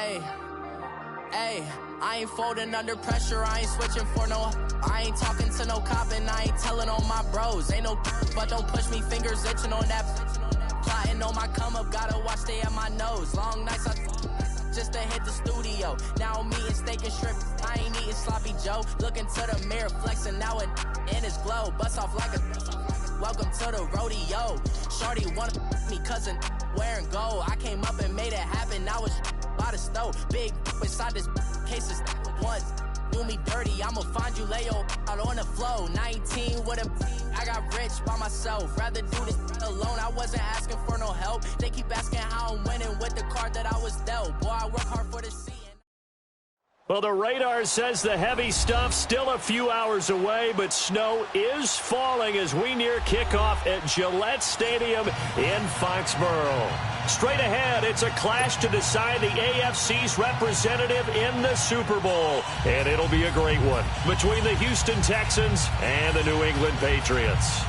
Hey, hey, I ain't folding under pressure, I ain't switching for no. I ain't talking to no cop and I ain't telling on my bros. Ain't no but don't push me, fingers itching on that. Plotting on my come up, gotta watch stay at my nose. Long nights I just to hit the studio. Now I'm eating steak and shrimp, I ain't eating sloppy Joe. Looking to the mirror, flexing now it in his glow. Bust off like a welcome to the rodeo. Shorty wanna me cousin wearing gold. I came up and made it happen, now it's by the stove. Big inside this case is once. Do me dirty, I'ma find you, lay your out on the flow. 19 with a I got rich by myself. Rather do this alone, I wasn't asking for no help. They keep asking how I'm winning with the card that I was dealt. Boy, I work hard for the scene. Well, the radar says the heavy stuff still a few hours away, but snow is falling as we near kickoff at Gillette Stadium in Foxborough. Straight ahead, it's a clash to decide the AFC's representative in the Super Bowl, and it'll be a great one between the Houston Texans and the New England Patriots.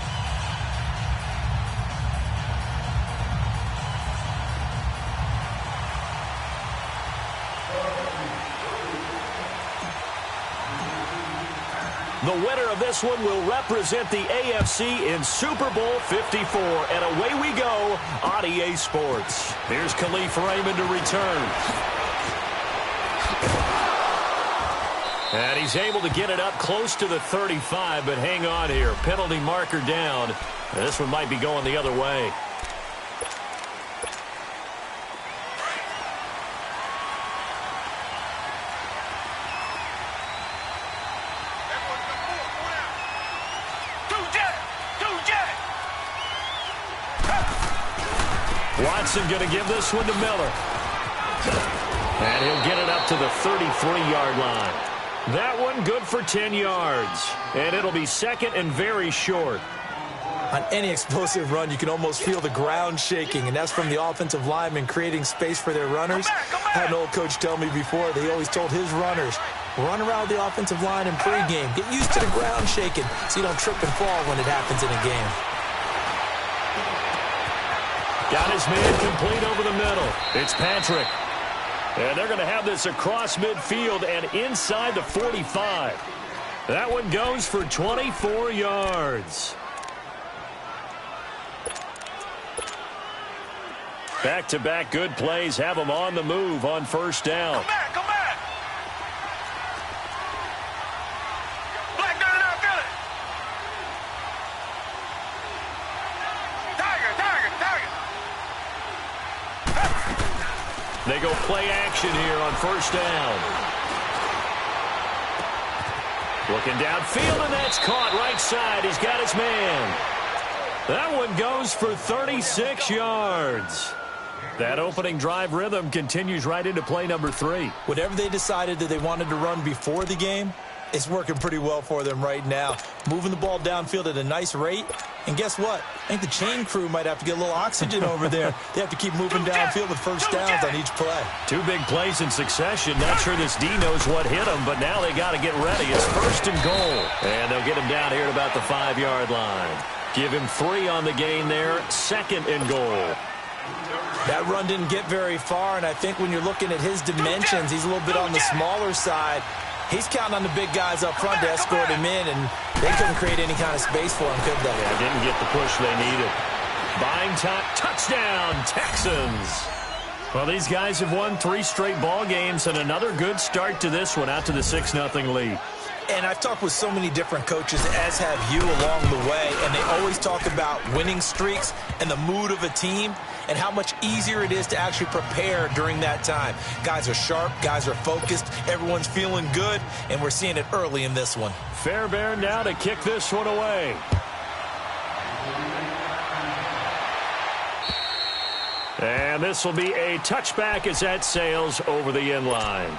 The winner of this one will represent the AFC in Super Bowl 54. And away we go on EA Sports. Here's Khalif Raymond to return. And he's able to get it up close to the 35, but hang on here. Penalty marker down. And this one might be going the other way. Watson going to give this one to Miller. And he'll get it up to the 33-yard line. That one good for 10 yards. And it'll be second and very short. On any explosive run, you can almost feel the ground shaking, and that's from the offensive linemen creating space for their runners. I had an old coach tell me before, they always told his runners, run around the offensive line in pregame. Get used to the ground shaking so you don't trip and fall when it happens in a game. Got his man complete over the middle. It's Patrick. And they're going to have this across midfield and inside the 45. That one goes for 24 yards. Back-to-back good plays have them on the move on first down. Come back, come back. Black dirt it out, feel it. Tiger, tiger, tiger. They go play action here on first down. Looking downfield, and that's caught right side. He's got his man. That one goes for 36 yards. That opening drive rhythm continues right into play number 3. Whatever they decided that they wanted to run before the game, it's working pretty well for them right now. Moving the ball downfield at a nice rate. And guess what? I think the chain crew might have to get a little oxygen over there. They have to keep moving downfield with first downs on each play. 2 big plays in succession. Not sure this D knows what hit them, but now they got to get ready. It's first and goal. And they'll get him down here at about the 5-yard line. Give him 3 on the gain there. Second and goal. That run didn't get very far, and I think when you're looking at his dimensions, he's a little bit on the smaller side. He's counting on the big guys up front to escort him in, and they couldn't create any kind of space for him, could they? Yeah, didn't get the push they needed. Buying time, touchdown, Texans. Well, these guys have won 3 straight ball games, and another good start to this one, out to the 6-0 lead. And I've talked with so many different coaches, as have you, along the way, and they always talk about winning streaks and the mood of a team and how much easier it is to actually prepare during that time. Guys are sharp, guys are focused, everyone's feeling good, and we're seeing it early in this one. Fairbairn now to kick this one away. And this will be a touchback as that sails over the end line.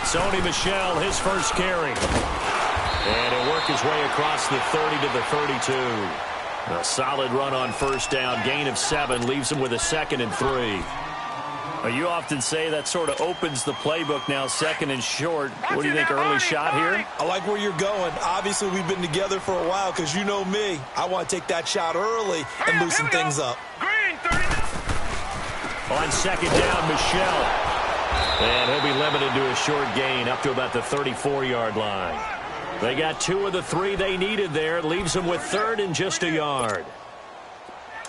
Sony Michel, his first carry. And he'll work his way across the 30 to the 32. A solid run on first down. Gain of 7 leaves them with a 2nd and 3. You often say that sort of opens the playbook now, 2nd and short. What do you think, early shot here? I like where you're going. Obviously, we've been together for a while because you know me. I want to take that shot early and loosen things up. On 2nd down, Michelle. And he'll be limited to a short gain up to about the 34-yard line. They got 2 of the 3 they needed there. It leaves them with 3rd and just a yard.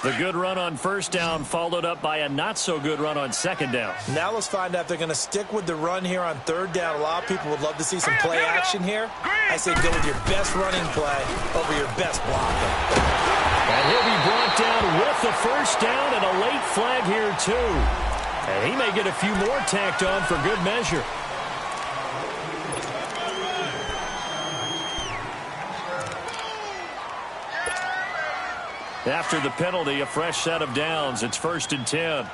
The good run on first down followed up by a not-so-good run on 2nd down. Now let's find out if they're going to stick with the run here on 3rd down. A lot of people would love to see some play action here. I say go with your best running play over your best blocker. And he'll be brought down with the first down and a late flag here, too. And he may get a few more tacked on for good measure. After the penalty, a fresh set of downs. It's 1st and 10.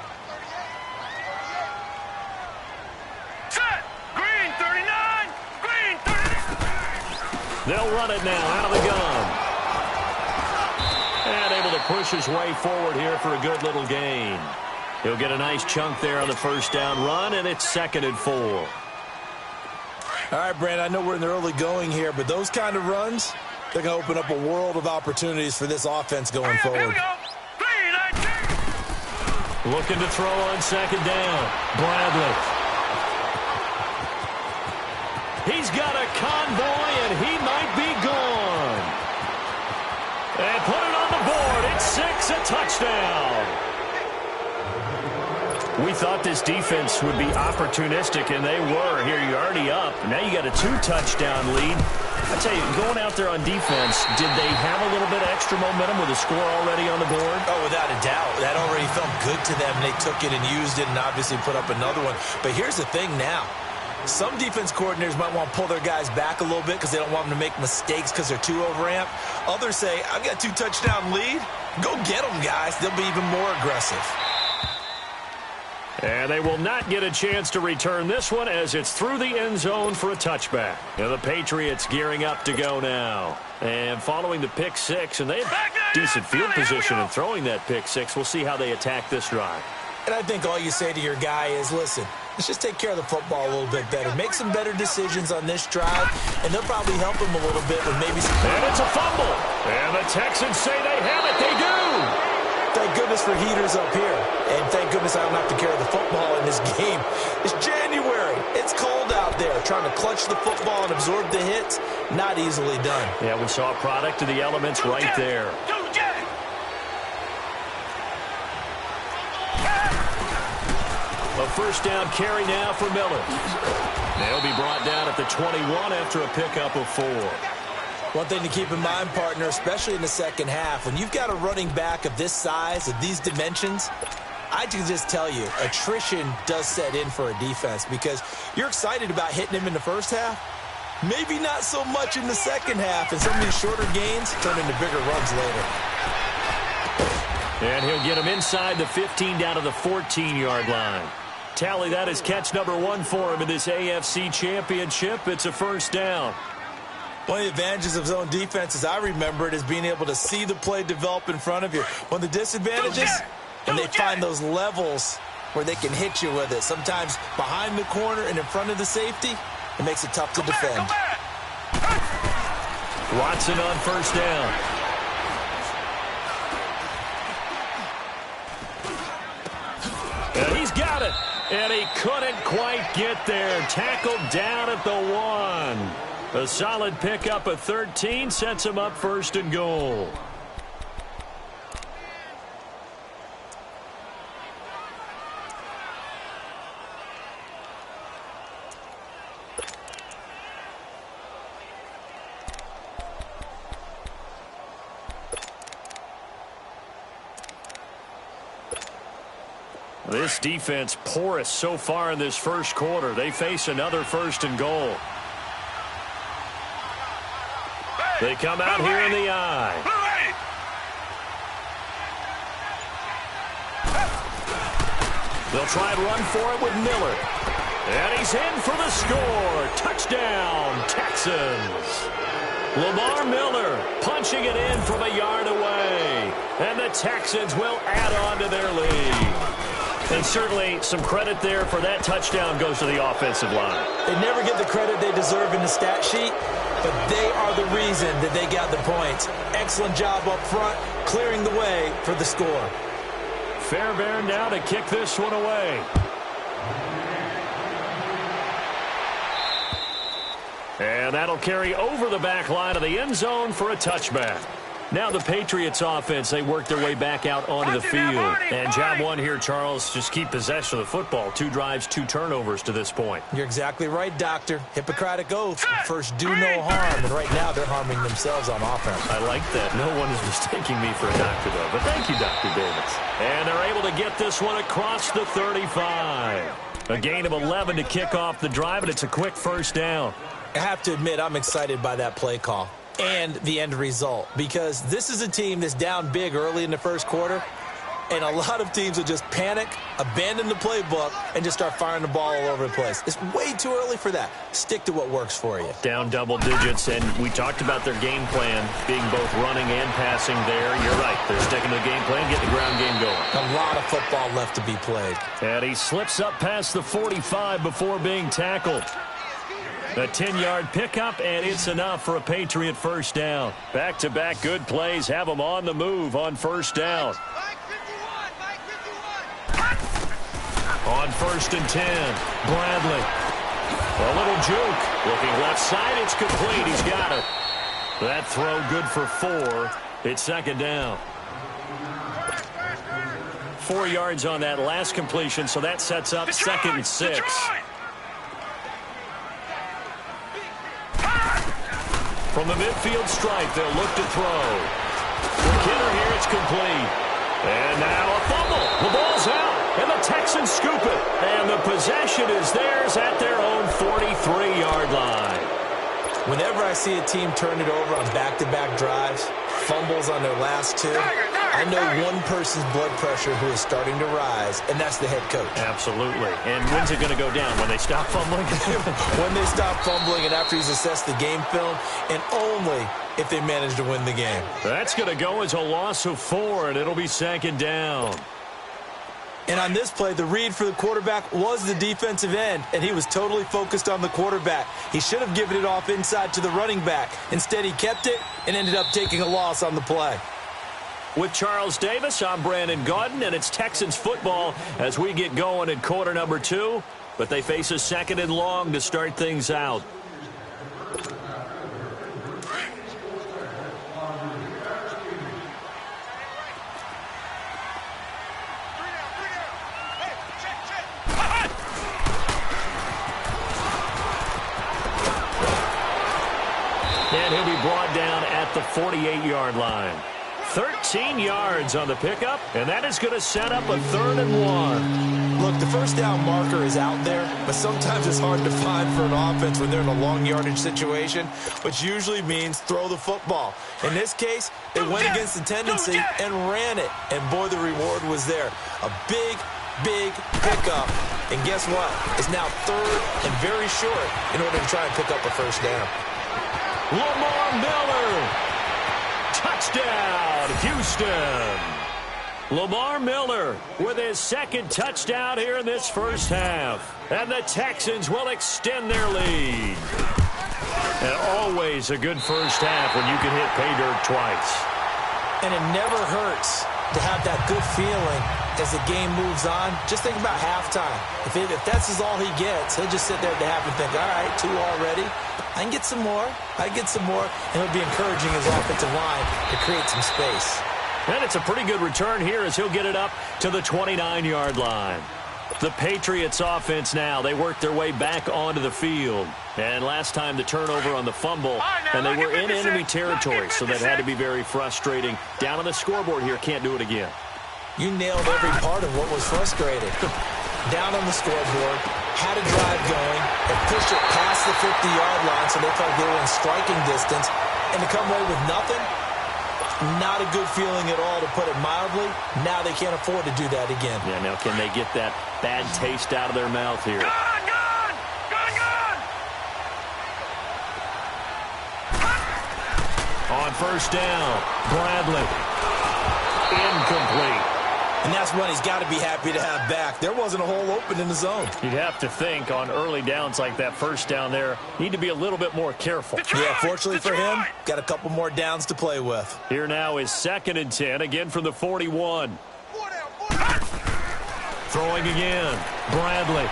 Set. Green 39. Green 39. They'll run it now out of the gun. And able to push his way forward here for a good little gain. He'll get a nice chunk there on the first down run, and it's 2nd and 4. All right, Brand, I know we're in the early going here, but those kind of runs, they're going to open up a world of opportunities for this offense going forward. Looking to throw on 2nd down. Bradley. He's got a convoy, and he might be gone. And put it on the board. It's 6, a touchdown. We thought this defense would be opportunistic, and they were. Here, you're already up. Now you got a 2-touchdown lead. I tell you, going out there on defense, did they have a little bit of extra momentum with a score already on the board? Oh, without a doubt. That already felt good to them. They took it and used it and obviously put up another one. But here's the thing now. Some defense coordinators might want to pull their guys back a little bit because they don't want them to make mistakes because they're too overamped. Others say, I've got a 2-touchdown lead. Go get them, guys. They'll be even more aggressive. And they will not get a chance to return this one as it's through the end zone for a touchback. And the Patriots gearing up to go now. And following the pick 6, and they have decent field position in throwing that pick 6. We'll see how they attack this drive. And I think all you say to your guy is, listen, let's just take care of the football a little bit better. Make some better decisions on this drive, and they'll probably help him a little bit with maybe some... And it's a fumble. And the Texans say they have it. They do. Thank goodness for heaters up here. And thank goodness I don't have to carry the football in this game. It's January. It's cold out there. Trying to clutch the football and absorb the hits, not easily done. Yeah, we saw a product of the elements right there. A first down carry now for Miller. They'll be brought down at the 21 after a pickup of 4. One thing to keep in mind, partner, especially in the second half, when you've got a running back of this size, of these dimensions, I can just tell you, attrition does set in for a defense because you're excited about hitting him in the first half. Maybe not so much in the second half, and some of these shorter gains turn into bigger runs later. And he'll get him inside the 15 down to the 14-yard line. Tally, that is catch number 1 for him in this AFC Championship. It's a first down. One of the advantages of zone defense, as I remember it, is being able to see the play develop in front of you. One of the disadvantages, and they find those levels where they can hit you with it. Sometimes behind the corner and in front of the safety, it makes it tough to defend. Watson on first down. And he's got it. And he couldn't quite get there. Tackled down at the 1. A solid pickup of 13 sets him up 1st and goal. This defense porous so far in this first quarter. They face another 1st and goal. They come out here in the eye. They'll try and run for it with Miller. And he's in for the score. Touchdown, Texans. Lamar Miller punching it in from a yard away. And the Texans will add on to their lead. And certainly some credit there for that touchdown goes to the offensive line. They never get the credit they deserve in the stat sheet, but they are the reason that they got the points. Excellent job up front, clearing the way for the score. Fairbairn now to kick this one away. And that'll carry over the back line of the end zone for a touchback. Now the Patriots offense, they work their way back out onto the field. And job one here, Charles, just keep possession of the football. 2 drives, 2 turnovers to this point. You're exactly right, Doctor. Hippocratic oath. First, do no harm. And right now, they're harming themselves on offense. I like that. No one is mistaking me for a doctor, though. But thank you, Dr. Davis. And they're able to get this one across the 35. A gain of 11 to kick off the drive, and it's a quick first down. I have to admit, I'm excited by that play call and the end result, because this is a team that's down big early in the first quarter, and a lot of teams will just panic, abandon the playbook, and just start firing the ball all over the place. It's way too early for that. Stick to what works for you. Down double digits, and we talked about their game plan being both running and passing there. You're right. They're sticking to the game plan, getting the ground game going. A lot of football left to be played. And he slips up past the 45 before being tackled. A 10-yard pickup, and it's enough for a Patriot first down. Back-to-back good plays have them on the move on first down. On 1st and 10, Bradley. A little juke. Looking left side, it's complete. He's got it. That throw good for 4. It's second down. 4 yards on that last completion, so that sets up 2nd and 6. From the midfield stripe, they'll look to throw. The kidder here, it's complete. And now a fumble. The ball's out, and the Texans scoop it. And the possession is theirs at their own 43-yard line. Whenever I see a team turn it over on back-to-back drives, fumbles on their last 2, I know one person's blood pressure who is starting to rise, and that's the head coach. Absolutely. And when's it going to go down? When they stop fumbling? When they stop fumbling and after he's assessed the game film, and only if they manage to win the game. That's going to go as a loss of 4, and it'll be second down. And on this play, the read for the quarterback was the defensive end, and he was totally focused on the quarterback. He should have given it off inside to the running back. Instead, he kept it and ended up taking a loss on the play. With Charles Davis, I'm Brandon Gaudin, and it's Texans football as we get going in quarter number 2. But they face a 2nd and long to start things out. And he'll be brought down at the 48-yard line. 13 yards on the pickup, and that is going to set up a 3rd and 1. Look, the first down marker is out there, but sometimes it's hard to find for an offense when they're in a long yardage situation, which usually means throw the football. In this case, they went against the tendency and ran it, and boy, the reward was there. A big pickup, and guess what? It's now 3rd and very short in order to try and pick up a first down. Lamar Miller. Touchdown, Houston. Lamar Miller with his 2nd touchdown here in this first half. And the Texans will extend their lead. And always a good first half when you can hit pay dirt twice. And it never hurts to have that good feeling as the game moves on. Just think about halftime. If that's all he gets, he'll just sit there at the half and think, all right, 2 already. I can get some more. And he'll be encouraging his offensive line to create some space. And it's a pretty good return here as he'll get it up to the 29-yard line. The Patriots offense now, they work their way back onto the field. And last time the turnover on the fumble, and they were in enemy territory, so that had to be very frustrating. Down on the scoreboard here, can't do it again. You nailed every part of what was frustrating. Down on the scoreboard, had a drive going, and pushed it past the 50-yard line so they felt they were in striking distance, and to come away with nothing, not a good feeling at all, to put it mildly. Now they can't afford to do that again. Yeah, now can they get that bad taste out of their mouth here? Gone! On first down, Bradley. incomplete. And that's one he's got to be happy to have back. There wasn't a hole open in the zone. You'd have to think on early downs like that first down there, need to be a little bit more careful. Yeah, fortunately for him, got a couple more downs to play with. Here now is 2nd and 10, again from the 41. Throwing again, Bradley.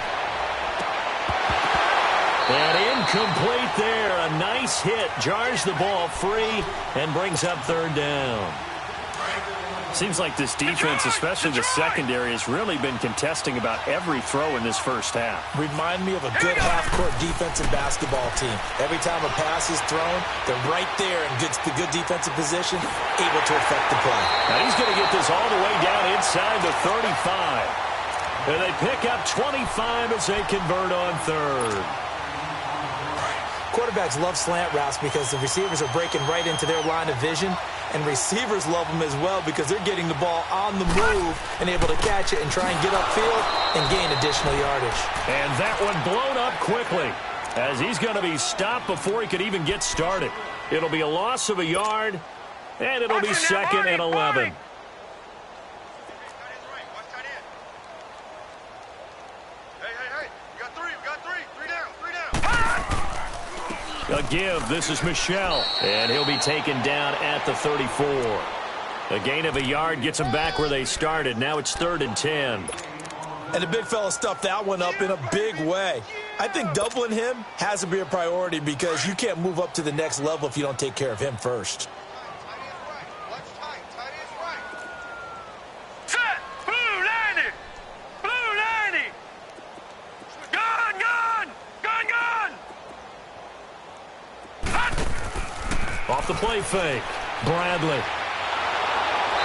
And incomplete there. A nice hit, jars the ball free, and brings up 3rd down. Seems like this defense, especially the secondary, has really been contesting about every throw in this first half. Remind me of a good half-court defensive basketball team. Every time a pass is thrown, they're right there in good defensive position, able to affect the play. Now he's going to get this all the way down inside the 35. And they pick up 25 as they convert on 3rd. Quarterbacks love slant routes because the receivers are breaking right into their line of vision, and receivers love them as well because they're getting the ball on the move and able to catch it and try and get upfield and gain additional yardage. And that one blown up quickly as he's going to be stopped before he could even get started. It'll be a loss of a yard, and it'll be 2nd and 11. A give. This is Michel. And he'll be taken down at the 34. A gain of a yard gets them back where they started. Now it's 3rd and 10. And the big fella stuffed that one up in a big way. I think doubling him has to be a priority because you can't move up to the next level if you don't take care of him first. Off the play fake, Bradley.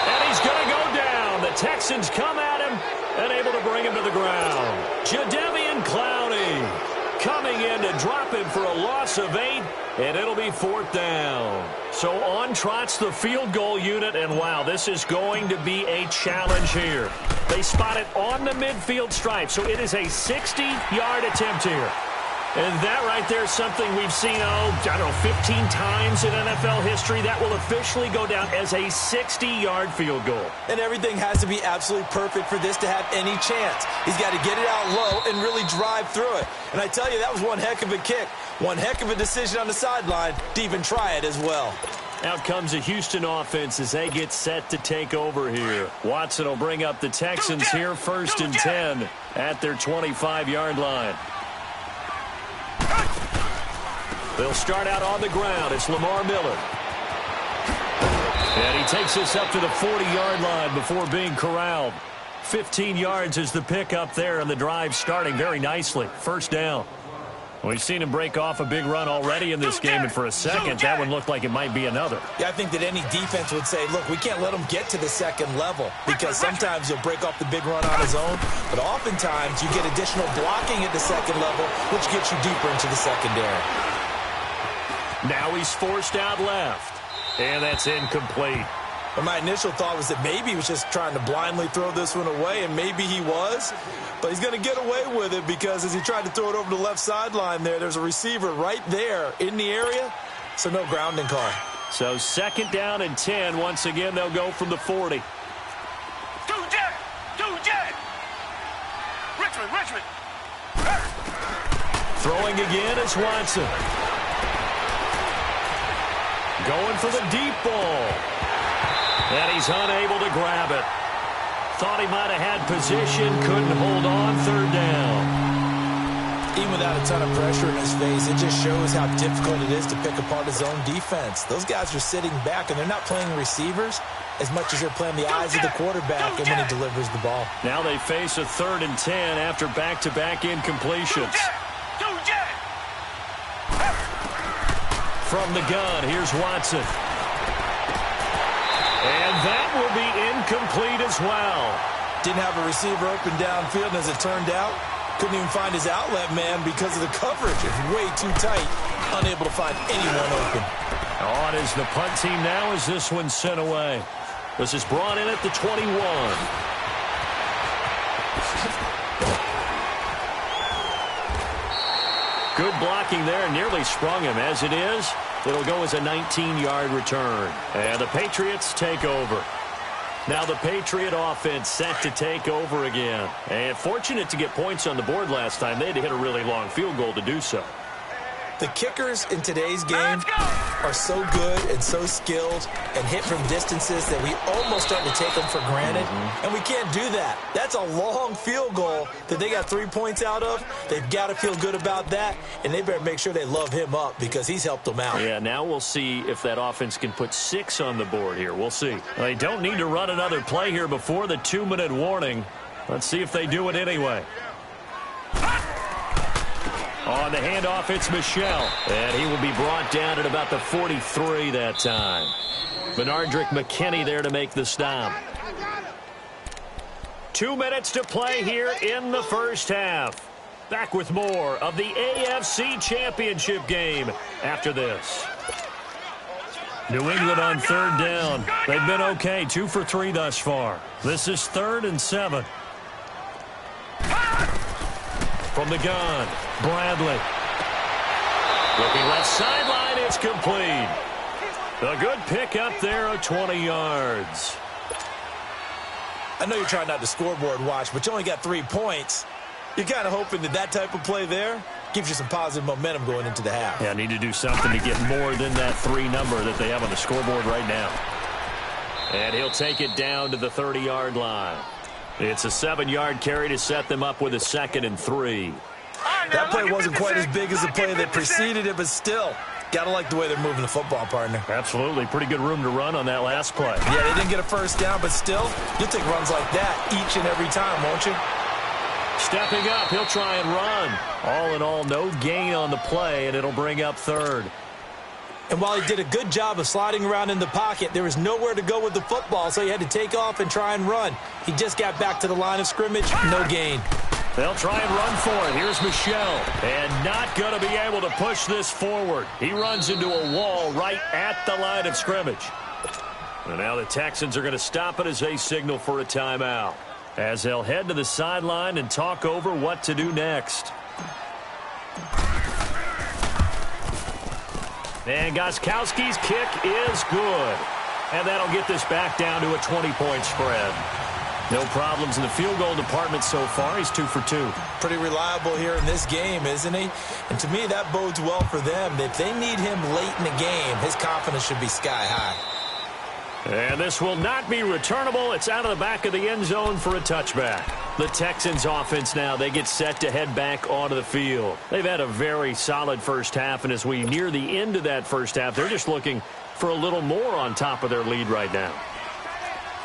And he's going to go down. The Texans come at him and able to bring him to the ground. Jadeveon Clowney coming in to drop him for a loss of 8, and it'll be 4th down. So on trots the field goal unit, and wow, this is going to be a challenge here. They spot it on the midfield stripe, so it is a 60-yard attempt here. And that right there is something we've seen, 15 times in NFL history. That will officially go down as a 60-yard field goal. And everything has to be absolutely perfect for this to have any chance. He's got to get it out low and really drive through it. And I tell you, that was one heck of a kick. One heck of a decision on the sideline to even try it as well. Out comes a Houston offense as they get set to take over here. Watson will bring up the Texans here 1st and 10 at their 25-yard line. They'll start out on the ground. It's Lamar Miller. And he takes this up to the 40-yard line before being corralled. 15 yards is the pickup there, and the drive starting very nicely. 1st down. We've seen him break off a big run already in this game, and for a second, that one looked like it might be another. Yeah, I think that any defense would say, look, we can't let him get to the 2nd level because sometimes he'll break off the big run on his own, but oftentimes you get additional blocking at the 2nd level, which gets you deeper into the secondary. Now he's forced out left, and that's incomplete. And my initial thought was that maybe he was just trying to blindly throw this one away, and maybe he was. But he's going to get away with it because as he tried to throw it over the left sideline there's a receiver right there in the area, so no grounding call. So 2nd down and 10. Once again, they'll go from the 40. Richmond. Throwing again is Watson. Going for the deep ball. And he's unable to grab it. Thought he might have had position, couldn't hold on. 3rd down. Even without a ton of pressure in his face, it just shows how difficult it is to pick apart his own defense. Those guys are sitting back, and they're not playing receivers as much as they're playing the eyes of the quarterback and when he delivers the ball. Now they face a 3rd and 10 after back-to-back incompletions. From the gun, here's Watson. And that will be incomplete as well. Didn't have a receiver open downfield, and as it turned out, couldn't even find his outlet man because of the coverage. It's way too tight, unable to find anyone open. On is the punt team now as this one's sent away. This is brought in at the 21. Good blocking there, nearly sprung him. As it is, it'll go as a 19-yard return. And the Patriots take over. Now the Patriot offense set to take over again. And fortunate to get points on the board last time. They had to hit a really long field goal to do so. The kickers in today's game are so good and so skilled and hit from distances that we almost start to take them for granted. And we can't do that. That's a long field goal that they got 3 points out of. They've got to feel good about that, and they better make sure they love him up because he's helped them out. Yeah, now we'll see if that offense can put 6 on the board here. We'll see. They don't need to run another play here before the 2-minute warning. Let's see if they do it anyway. On the handoff, it's Michel, and he will be brought down at about the 43 that time. Benardrick McKinney there to make the stop. 2 minutes to play here in the first half. Back with more of the AFC Championship game after this. New England on third down. They've been okay, 2 for 3 thus far. This is 3rd and 7. From the gun, Bradley. Looking left sideline, it's complete. A good pick up there of 20 yards. I know you're trying not to scoreboard watch, but you only got 3 points. You're kind of hoping that that type of play there gives you some positive momentum going into the half. Yeah, need to do something to get more than that 3 number that they have on the scoreboard right now. And he'll take it down to the 30-yard line. It's a 7-yard carry to set them up with a 2nd and 3. That play wasn't quite as big as the play that preceded it, but still, got to like the way they're moving the football, partner. Absolutely. Pretty good room to run on that last play. Yeah, they didn't get a first down, but still, you'll take runs like that each and every time, won't you? Stepping up, he'll try and run. All in all, no gain on the play, and it'll bring up 3rd. And while he did a good job of sliding around in the pocket, there was nowhere to go with the football, so he had to take off and try and run. He just got back to the line of scrimmage, no gain. They'll try and run for it. Here's Michel, and not going to be able to push this forward. He runs into a wall right at the line of scrimmage. And now the Texans are going to stop it as they signal for a timeout, as they'll head to the sideline and talk over what to do next. And Gostkowski's kick is good. And that'll get this back down to a 20-point spread. No problems in the field goal department so far. He's 2 for 2. Pretty reliable here in this game, isn't he? And to me, that bodes well for them. If they need him late in the game, his confidence should be sky high. And this will not be returnable. It's out of the back of the end zone for a touchback. The Texans offense now, they get set to head back onto the field. They've had a very solid first half, and as we near the end of that first half, they're just looking for a little more on top of their lead right now.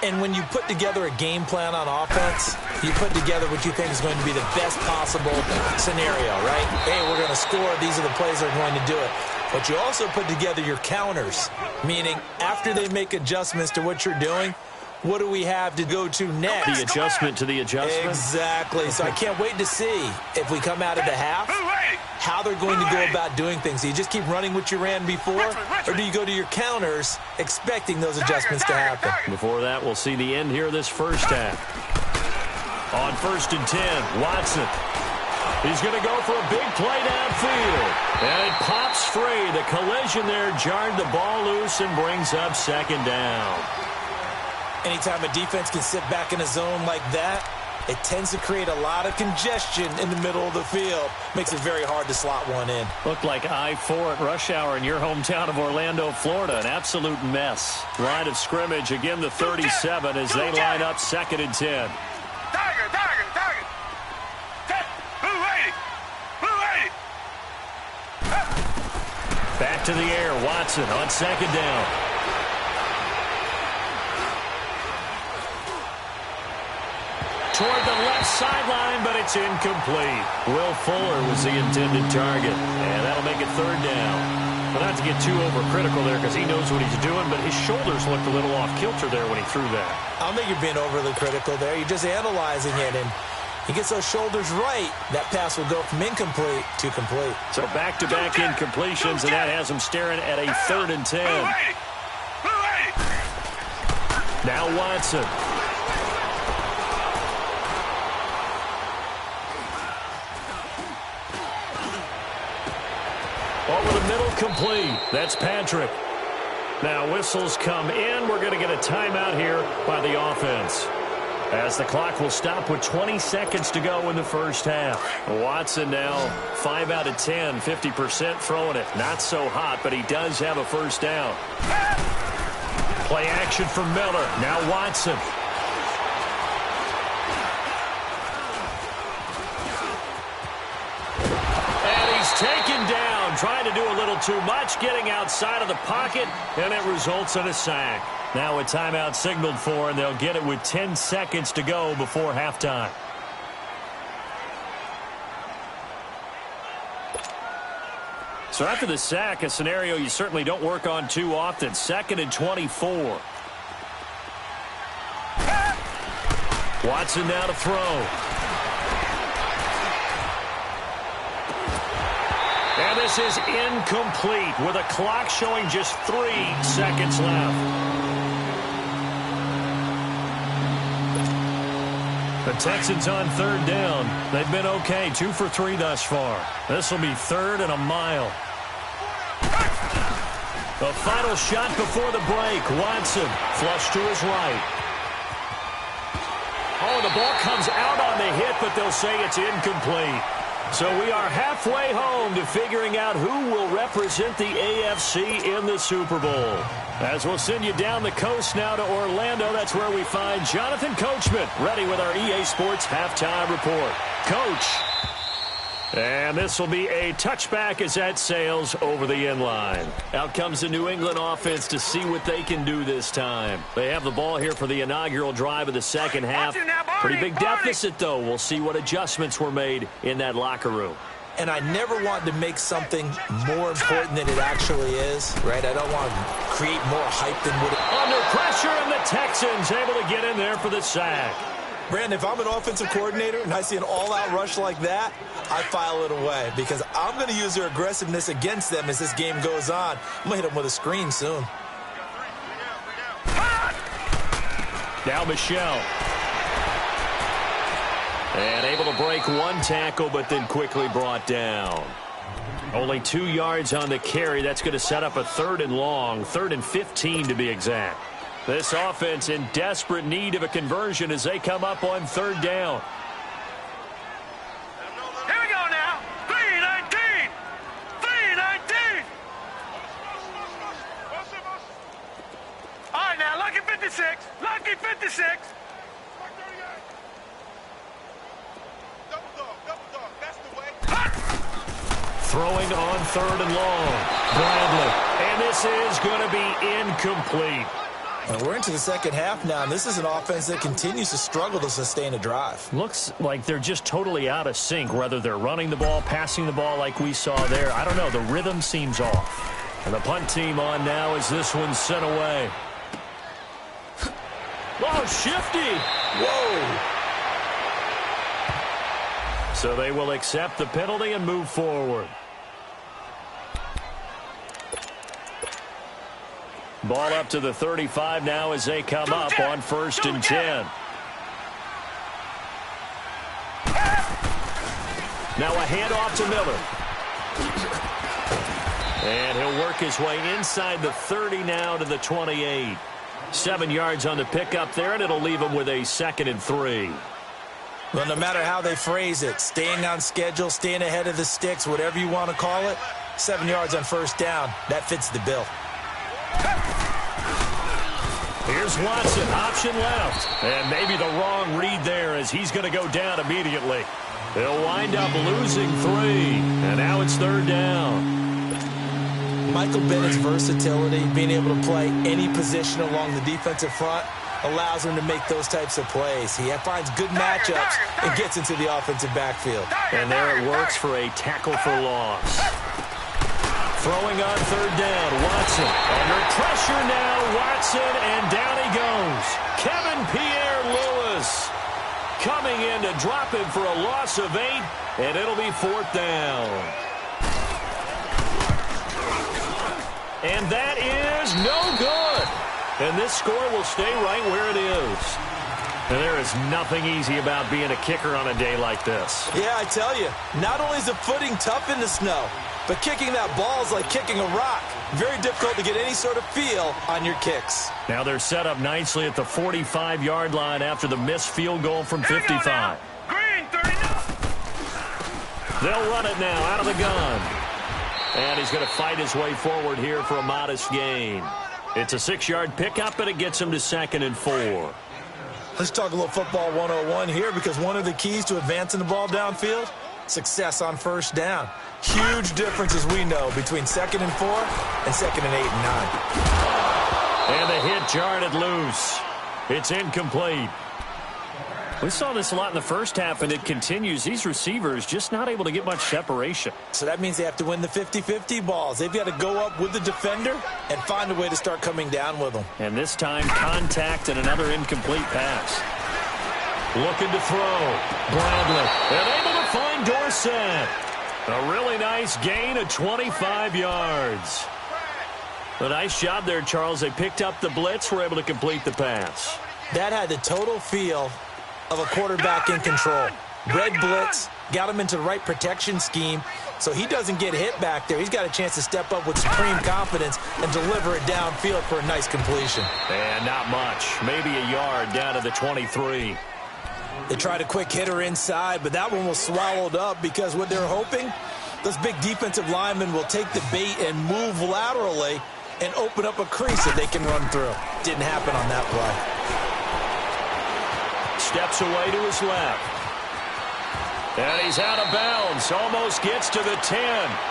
And when you put together a game plan on offense, you put together what you think is going to be the best possible scenario, right? Hey, we're going to score. These are the plays that are going to do it. But you also put together your counters, meaning after they make adjustments to what you're doing, what do we have to go to next? The adjustment to the adjustment? Exactly. So I can't wait to see if we come out of the half, how they're going to go about doing things. Do you just keep running what you ran before, or do you go to your counters expecting those adjustments to happen? Before that, we'll see the end here of this first half. On 1st and 10, Watson. He's going to go for a big play downfield. And it pops free. The collision there jarred the ball loose and brings up 2nd down. Anytime a defense can sit back in a zone like that, it tends to create a lot of congestion in the middle of the field. Makes it very hard to slot one in. Looked like I-4 at rush hour in your hometown of Orlando, Florida. An absolute mess. Line of scrimmage, again the 37 as they line up 2nd and 10. Tiger. Back to the air, Watson on 2nd down. Toward the left sideline, but it's incomplete. Will Fuller was the intended target, and that'll make it 3rd down. But not to get too overcritical there because he knows what he's doing, but his shoulders looked a little off kilter there when he threw that. I don't think you're being overly critical there. You're just analyzing it, and he gets those shoulders right, that pass will go from incomplete to complete. So back-to-back incompletions, and that has him staring at a 3rd and 10. Now Watson. Over the middle, complete. That's Patrick. Now whistles come in. We're going to get a timeout here by the offense, as the clock will stop with 20 seconds to go in the first half. Watson now 5 out of 10, 50% throwing it. Not so hot, but he does have a first down. Play action for Miller. Now Watson. And he's taken down, trying to do a little too much, getting outside of the pocket, and it results in a sack. Now a timeout signaled for, and they'll get it with 10 seconds to go before halftime. So after the sack, a scenario you certainly don't work on too often. 2nd and 24. Watson now to throw. And this is incomplete with a clock showing just 3 seconds left. The Texans on 3rd down. They've been okay, 2 for 3 thus far. This will be 3rd and a mile. The final shot before the break. Watson flush to his right. Oh, the ball comes out on the hit, but they'll say it's incomplete. So we are halfway home to figuring out who will represent the AFC in the Super Bowl. As we'll send you down the coast now to Orlando, that's where we find Jonathan Coachman, ready with our EA Sports Halftime Report. Coach. And this will be a touchback as that sails over the end line. Out comes the New England offense to see what they can do this time. They have the ball here for the inaugural drive of the second half. Pretty big deficit, though. We'll see what adjustments were made in that locker room. And I never want to make something more important than it actually is, right? I don't want to create more hype than what it... Under pressure, and the Texans able to get in there for the sack. Brandon, if I'm an offensive coordinator and I see an all-out rush like that, I file it away because I'm going to use their aggressiveness against them as this game goes on. I'm going to hit them with a screen soon. Now Michelle. And able to break 1 tackle, but then quickly brought down. Only 2 yards on the carry. That's going to set up a 3rd and long, 3rd and 15 to be exact. This offense in desperate need of a conversion as they come up on 3rd down. Here we go now. 3-19. 3-19. All right, now, lucky 56. Lucky 56. Throwing on 3rd and long. Bradley. And this is going to be incomplete. And we're into the second half now, and this is an offense that continues to struggle to sustain a drive. Looks like they're just totally out of sync, whether they're running the ball, passing the ball like we saw there. I don't know. The rhythm seems off. And the punt team on now as this one's sent away. Oh, shifty. Whoa. So they will accept the penalty and move forward. Ball up to the 35 now as they come up on 1st and 10. Now a handoff to Miller. And he'll work his way inside the 30 now to the 28. 7 yards on the pickup there, and it'll leave him with a 2nd and 3. Well, no matter how they phrase it, staying on schedule, staying ahead of the sticks, whatever you want to call it, 7 yards on 1st down, that fits the bill. Here's Watson, option left. And maybe the wrong read there as he's going to go down immediately. They'll wind up losing 3. And now it's 3rd down. Michael Bennett's versatility, being able to play any position along the defensive front, allows him to make those types of plays. He finds good matchups and gets into the offensive backfield. And there it works for a tackle for loss. Throwing on 3rd down, Watson. Under pressure now, Watson, and down he goes. Kevin Pierre-Louis coming in to drop him for a loss of 8, and it'll be 4th down. And that is no good. And this score will stay right where it is. And there is nothing easy about being a kicker on a day like this. Yeah, I tell you, not only is the footing tough in the snow, but kicking that ball is like kicking a rock. Very difficult to get any sort of feel on your kicks. Now they're set up nicely at the 45-yard line after the missed field goal from 55. Green, 30. They'll run it now out of the gun. And he's going to fight his way forward here for a modest gain. It's a 6-yard pickup, and it gets him to 2nd and 4. Let's talk a little football 101 here, because one of the keys to advancing the ball downfield, success on first down. Huge difference, as we know, between 2nd and 4 and 2nd and 8 and 9. And the hit jarred it loose. It's incomplete. We saw this a lot in the first half, and it continues. These receivers just not able to get much separation. So that means they have to win the 50-50 balls. They've got to go up with the defender and find a way to start coming down with them. And this time, contact and another incomplete pass. Looking to throw. Bradley. And able to find Dorsett. A really nice gain of 25 yards. A nice job there, Charles. They picked up the blitz, were able to complete the pass. That had the total feel of a quarterback in control. Red blitz, got him into the right protection scheme, so he doesn't get hit back there. He's got a chance to step up with supreme confidence and deliver it downfield for a nice completion. And not much. Maybe a yard down to the 23. They tried a quick hitter inside, but that one was swallowed up because what they're hoping, those big defensive linemen will take the bait and move laterally and open up a crease that they can run through. Didn't happen on that play. Steps away to his left. And he's out of bounds. Almost gets to the 10.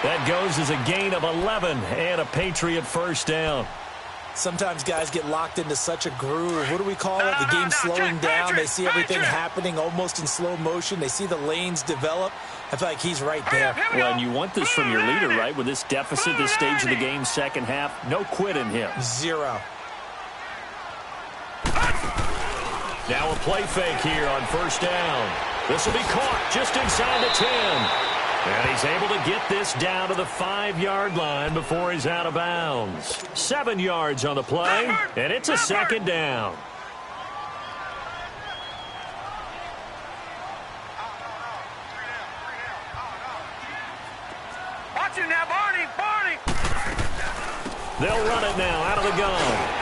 That goes as a gain of 11 and a Patriot first down. Sometimes guys get locked into such a groove. What do we call it? The game's slowing down. They see everything happening almost in slow motion. They see the lanes develop. I feel like he's right there. Well, and you want this from your leader, right? With this deficit, this stage of the game, second half, no quit in him. Zero. Now a play fake here on first down. This will be caught just inside the 10. And he's able to get this down to the 5-yard line before he's out of bounds. 7 yards on the play, and it's a second down. Watch it now, Barney, Barney. They'll run it now out of the gun.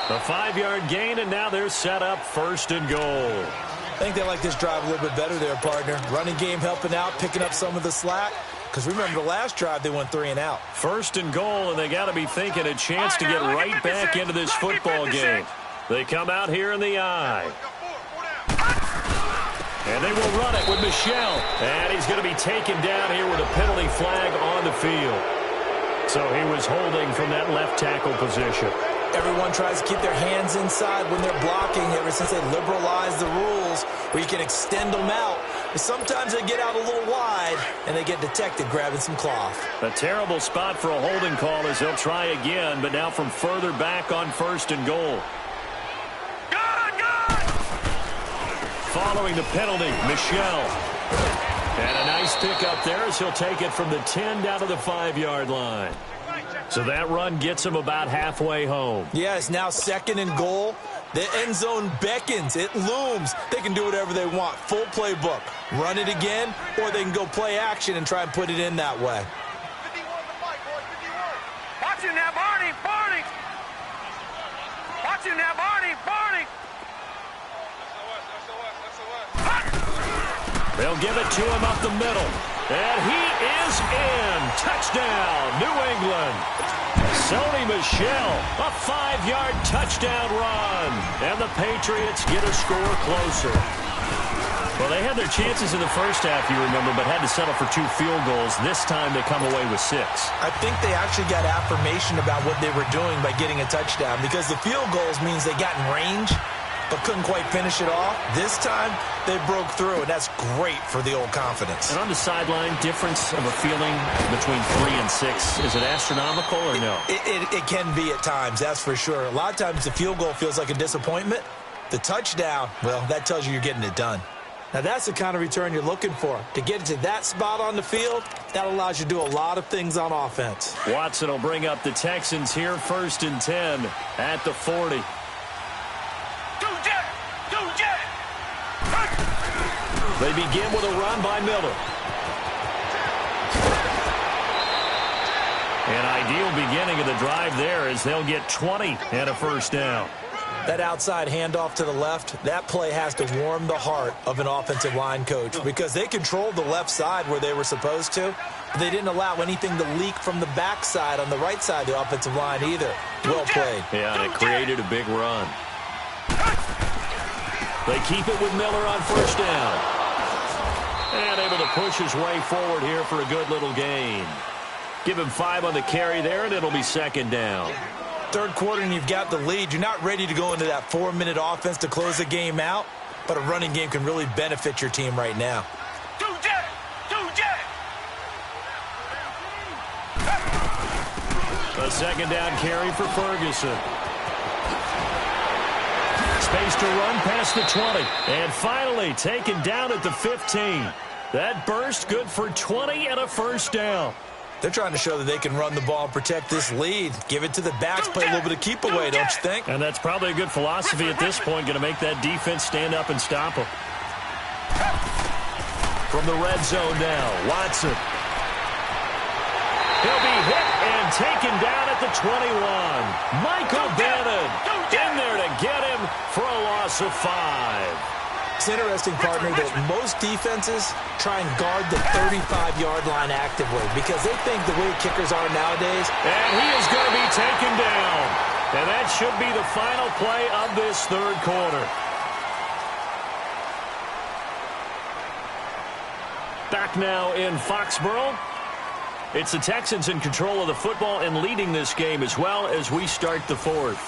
A 5-yard gain, and now they're set up 1st and goal. I think they like this drive a little bit better there, partner. Running game helping out, picking up some of the slack. Because remember, the last drive, they went 3 and out. 1st and goal, and they got to be thinking a chance to get right back into this football game. They come out here in the eye. And they will run it with Michel. And he's going to be taken down here with a penalty flag on the field. So he was holding from that left tackle position. Everyone tries to keep their hands inside when they're blocking ever since they liberalized the rules where you can extend them out. But sometimes they get out a little wide and they get detected grabbing some cloth. A terrible spot for a holding call as they'll try again, but now from further back on 1st and goal. Following the penalty, Michel. And a nice pickup there as he'll take it from the 10 down to the 5-yard line. So that run gets him about halfway home. Yeah, it's now 2nd and goal. The end zone beckons. It looms. They can do whatever they want. Full playbook. Run it again, or they can go play action and try and put it in that way. Watch it now, Barney, Barney. Watch it now, Barney, Barney. They'll give it to him up the middle. And he is in. Touchdown, New England. Sony Michel, a 5-yard touchdown run. And the Patriots get a score closer. Well, they had their chances in the first half, you remember, but had to settle for 2 field goals. This time they come away with 6. I think they actually got affirmation about what they were doing by getting a touchdown, because the field goals means they got in range but couldn't quite finish it off. This time, they broke through, and that's great for the old confidence. And on the sideline, difference of a feeling between 3 and 6, is it astronomical or no? It can be at times, that's for sure. A lot of times the field goal feels like a disappointment. The touchdown, well, that tells you you're getting it done. Now, that's the kind of return you're looking for. To get to that spot on the field, that allows you to do a lot of things on offense. Watson will bring up the Texans here, 1st and 10 at the 40. Two They begin with a run by Miller. An ideal beginning of the drive there as they'll get 20 and a first down. That outside handoff to the left, that play has to warm the heart of an offensive line coach because they controlled the left side where they were supposed to. But they didn't allow anything to leak from the backside on the right side of the offensive line either. Well played. Yeah, and it created a big run. They keep it with Miller on first down. And able to push his way forward here for a good little gain. Give him 5 on the carry there, and it'll be second down. Third quarter and you've got the lead. You're not ready to go into that 4-minute offense to close the game out, but a running game can really benefit your team right now. A second down carry for Ferguson. Space to run past the 20. And finally taken down at the 15. That burst good for 20 and a first down. They're trying to show that they can run the ball and protect this lead. Give it to the backs, play a little bit of keep away, don't you think? And that's probably a good philosophy at this point, going to make that defense stand up and stop them. From the red zone now, Watson. He'll be hit and taken down at the 21. Michael Bennett in there to get him for a loss of 5. It's interesting, partner, that most defenses try and guard the 35-yard line actively because they think the way kickers are nowadays. And he is going to be taken down. And that should be the final play of this third quarter. Back now in Foxborough. It's the Texans in control of the football and leading this game as well as we start the fourth.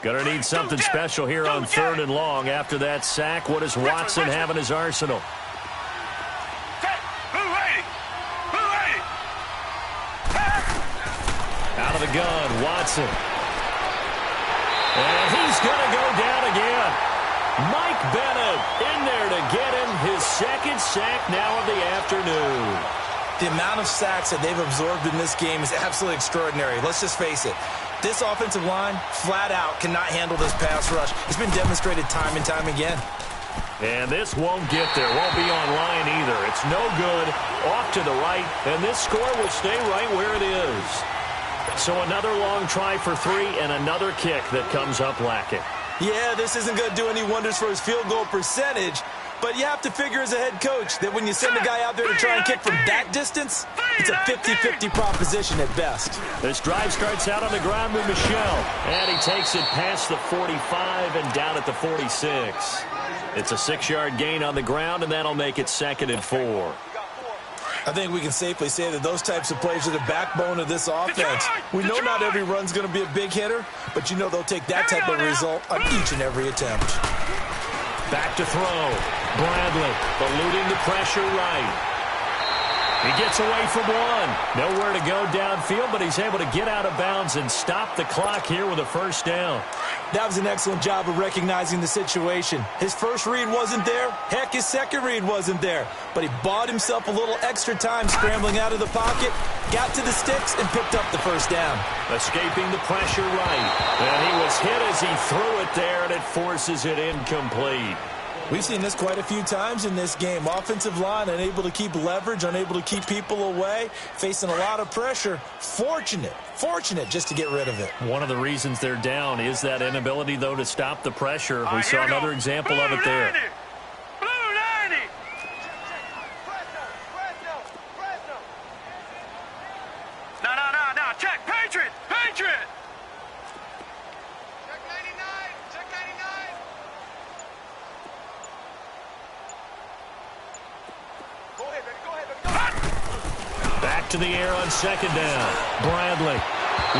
Gonna need something special here on 3rd and long. After that sack, what does Watson have in his arsenal? Out of the gun, Watson. And he's gonna go down again. Mike Bennett in there to get him his second sack now of the afternoon. The amount of sacks that they've absorbed in this game is absolutely extraordinary. Let's just face it. This offensive line, flat out, cannot handle this pass rush. It's been demonstrated time and time again. And this won't get there. Won't be on line either. It's no good. Off to the right. And this score will stay right where it is. So another long try for 3 and another kick that comes up lacking. Yeah, this isn't going to do any wonders for his field goal percentage. But you have to figure as a head coach that when you send a guy out there to try and kick from that distance, it's a 50-50 proposition at best. This drive starts out on the ground with Michel. And he takes it past the 45 and down at the 46. It's a 6-yard gain on the ground, and that'll make it 2nd and 4. I think we can safely say that those types of plays are the backbone of this offense. We know not every run's going to be a big hitter, but you know they'll take that type of result on each and every attempt. Back to throw. Bradley eluding the pressure right. He gets away from one. Nowhere to go downfield, but he's able to get out of bounds and stop the clock here with a first down. That was an excellent job of recognizing the situation. His first read wasn't there. Heck, his second read wasn't there. But he bought himself a little extra time scrambling out of the pocket, got to the sticks, and picked up the first down. Escaping the pressure right. And he was hit as he threw it there, and it forces it incomplete. We've seen this quite a few times in this game. Offensive line unable to keep leverage, unable to keep people away, facing a lot of pressure. Fortunate just to get rid of it. One of the reasons they're down is that inability, though, to stop the pressure. We saw another example of it there. No. Check. Patriot. Back to the air on second down. Bradley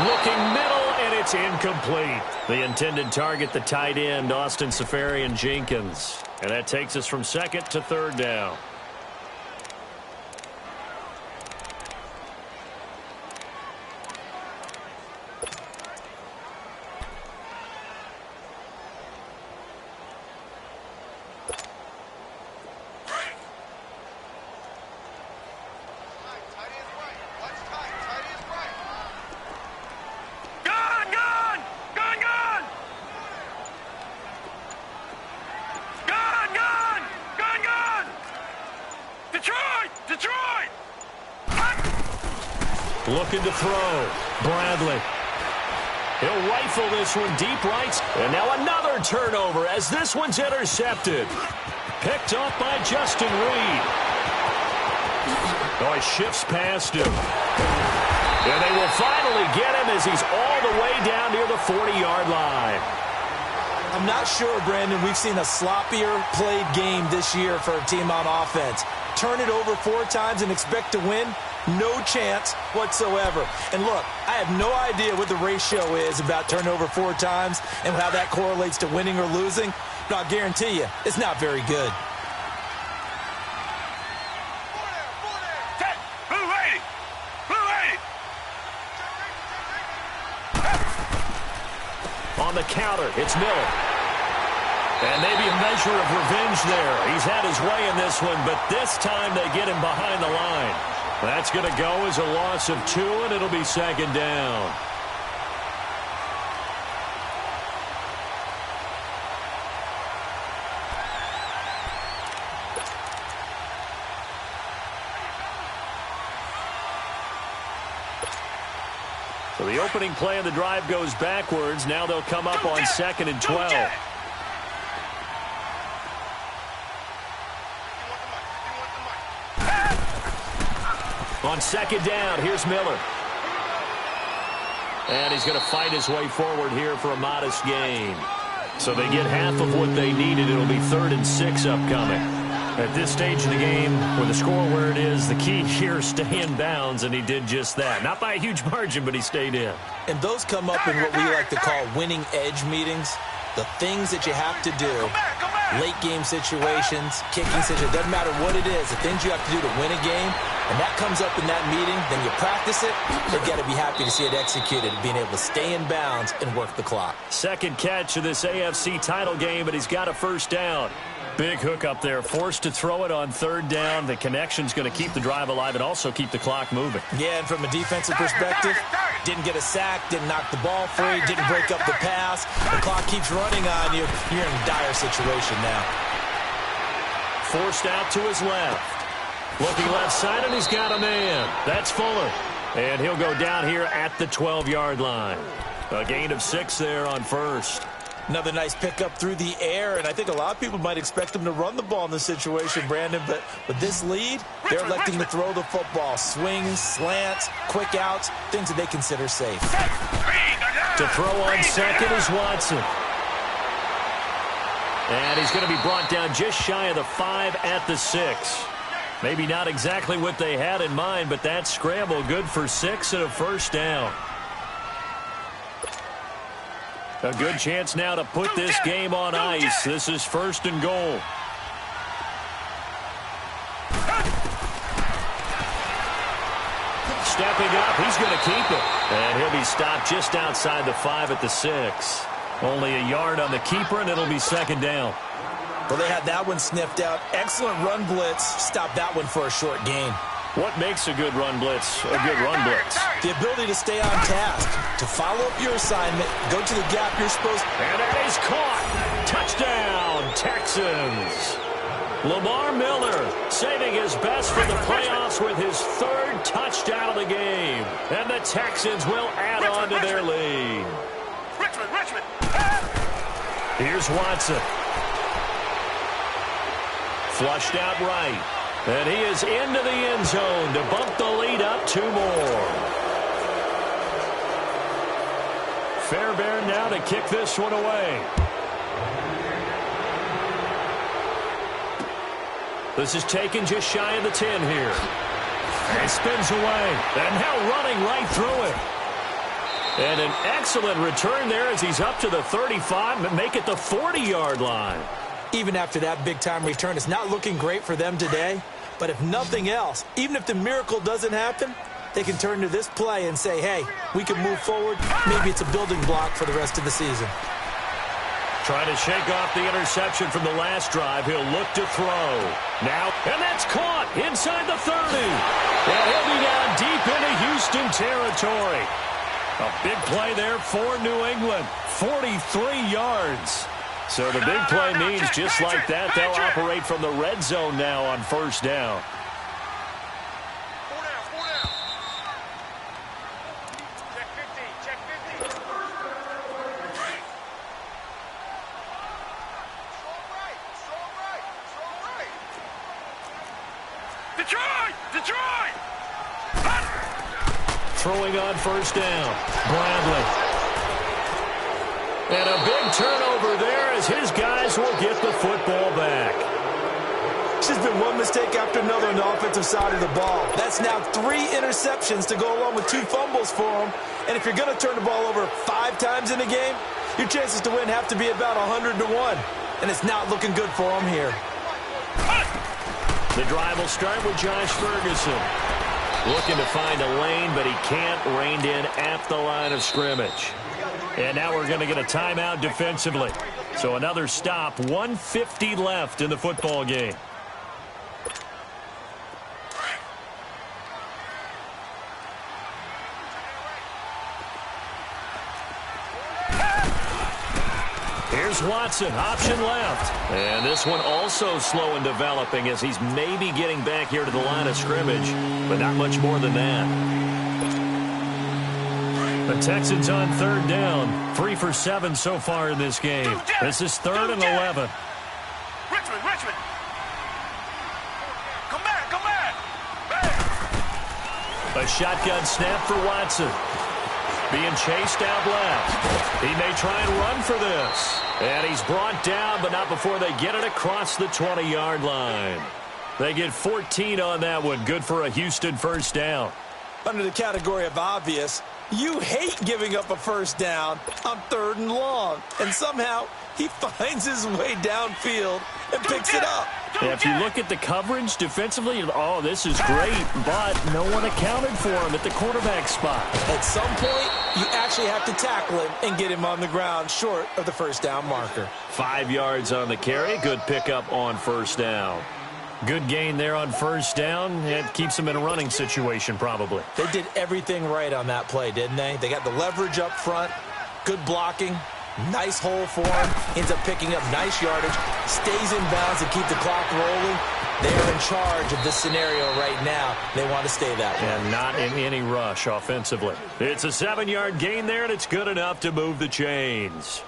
looking middle, and it's incomplete. The intended target, the tight end, Austin Safarian-Jenkins. And that takes us from 2nd to 3rd down. Detroit! Looking to throw. Bradley. He'll rifle this one deep right. And now another turnover as this one's intercepted. Picked off by Justin Reed. Oh, he shifts past him. And they will finally get him as he's all the way down near the 40-yard line. I'm not sure, Brandon, we've seen a sloppier played game this year for a team on offense. Turn it over 4 times and expect to win? No chance whatsoever. And look, I have no idea what the ratio is about turnover 4 times and how that correlates to winning or losing, but I'll guarantee you it's not very good. Blue lady! Blue lady! On the counter, it's Miller. And maybe a measure of revenge there. He's had his way in this one, but this time they get him behind the line. That's going to go as a loss of 2, and it'll be second down. So the opening play of the drive goes backwards. Now they'll come up on 2nd and 12. On 2nd down, here's Miller. And he's going to fight his way forward here for a modest gain. So they get half of what they needed. It'll be 3rd and 6 upcoming. At this stage of the game, with the score where it is, the key here is stay in bounds, and he did just that. Not by a huge margin, but he stayed in. And those come up in what we like to call winning edge meetings. The things that you have to do, late game situations, kicking situations, doesn't matter what it is, the things you have to do to win a game, and that comes up in that meeting, then you practice it, they've got to be happy to see it executed, being able to stay in bounds and work the clock. Second catch of this AFC title game, but he's got a first down. Big hook up there, forced to throw it on 3rd down. The connection's going to keep the drive alive and also keep the clock moving. Yeah, and from a defensive perspective, didn't get a sack, didn't knock the ball free, didn't break up the pass. The clock keeps running on you. You're in a dire situation now. Forced out to his left. Looking left side, and he's got a man. That's Fuller. And he'll go down here at the 12-yard line. A gain of 6 there on 1st. Another nice pickup through the air, and I think a lot of people might expect him to run the ball in this situation, Brandon, but with this lead, they're electing to throw the football. Swings, slants, quick outs, things that they consider safe. To throw on 2nd is Watson. And he's going to be brought down just shy of the 5 at the 6. Maybe not exactly what they had in mind, but that scramble good for 6 and a first down. A good chance now to put this game on ice. This is 1st and goal. Stepping up, he's going to keep it. And he'll be stopped just outside the 5 at the 6. Only a yard on the keeper, and it'll be 2nd down. Well, they had that one sniffed out. Excellent run blitz. Stop that one for a short gain. What makes a good run blitz a good run blitz? The ability to stay on task, to follow up your assignment, go to the gap you're supposed to. And that is caught. Touchdown, Texans. Lamar Miller saving his best for the playoffs with his 3rd touchdown of the game. And the Texans will add on to their lead. Richmond. Here's Watson. Flushed out right. And he is into the end zone to bump the lead up 2 more. Fairbairn now to kick this one away. This is taken just shy of the 10 here. And spins away. And now running right through it. And an excellent return there as he's up to the 35 and make it the 40-yard line. Even after that big-time return, it's not looking great for them today. But if nothing else, even if the miracle doesn't happen, they can turn to this play and say, hey, we can move forward. Maybe it's a building block for the rest of the season. Trying to shake off the interception from the last drive. He'll look to throw. Now, and that's caught inside the 30. And he'll be down deep into Houston territory. A big play there for New England. 43 yards. So the big play means just like that, they'll operate from the red zone now on 1st down. Throwing on first down. Bradley. And a big turnover there as his guys will get the football back. It's just been one mistake after another on the offensive side of the ball. That's now 3 interceptions to go along with 2 fumbles for him. And if you're going to turn the ball over 5 times in a game, your chances to win have to be about 100-1. And it's not looking good for him here. The drive will start with Josh Ferguson. Looking to find a lane, but he can't. Reined in at the line of scrimmage. And now we're going to get a timeout defensively. So another stop, 1:50 left in the football game. Here's Watson, option left. And this one also slow in developing as he's maybe getting back here to the line of scrimmage, but not much more than that. The Texans on third down, 3 for 7 so far in this game. This is 3rd and 11. Richmond. Come back. A shotgun snap for Watson. Being chased out left. He may try and run for this. And he's brought down, but not before they get it across the 20-yard line. They get 14 on that one. Good for a Houston first down. Under the category of obvious, you hate giving up a first down on 3rd and long. And somehow he finds his way downfield and picks it up. Yeah, if you look at the coverage defensively, oh, this is great, but no one accounted for him at the quarterback spot. At some point, you actually have to tackle him and get him on the ground short of the first down marker. 5 yards on the carry. Good pickup on first down. Good gain there on first down. It keeps them in a running situation probably. They did everything right on that play, didn't they? They got the leverage up front, good blocking. Nice hole for him. Ends up picking up nice yardage. Stays in bounds to keep the clock rolling. They're in charge of this scenario right now. They want to stay that way. And not in any rush offensively. It's a 7-yard gain there, and it's good enough to move the chains.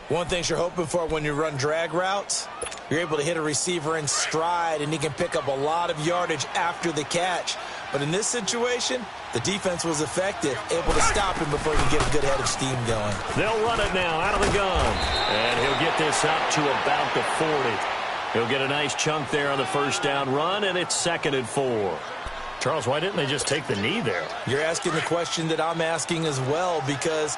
One thing you're hoping for when you run drag routes, you're able to hit a receiver in stride, and he can pick up a lot of yardage after the catch. But in this situation, the defense was effective, able to stop him before he could get a good head of steam going. They'll run it now out of the gun. And he'll get this up to about the 40. He'll get a nice chunk there on the first down run, and it's 2nd and 4. Charles, why didn't they just take the knee there? You're asking the question that I'm asking as well, because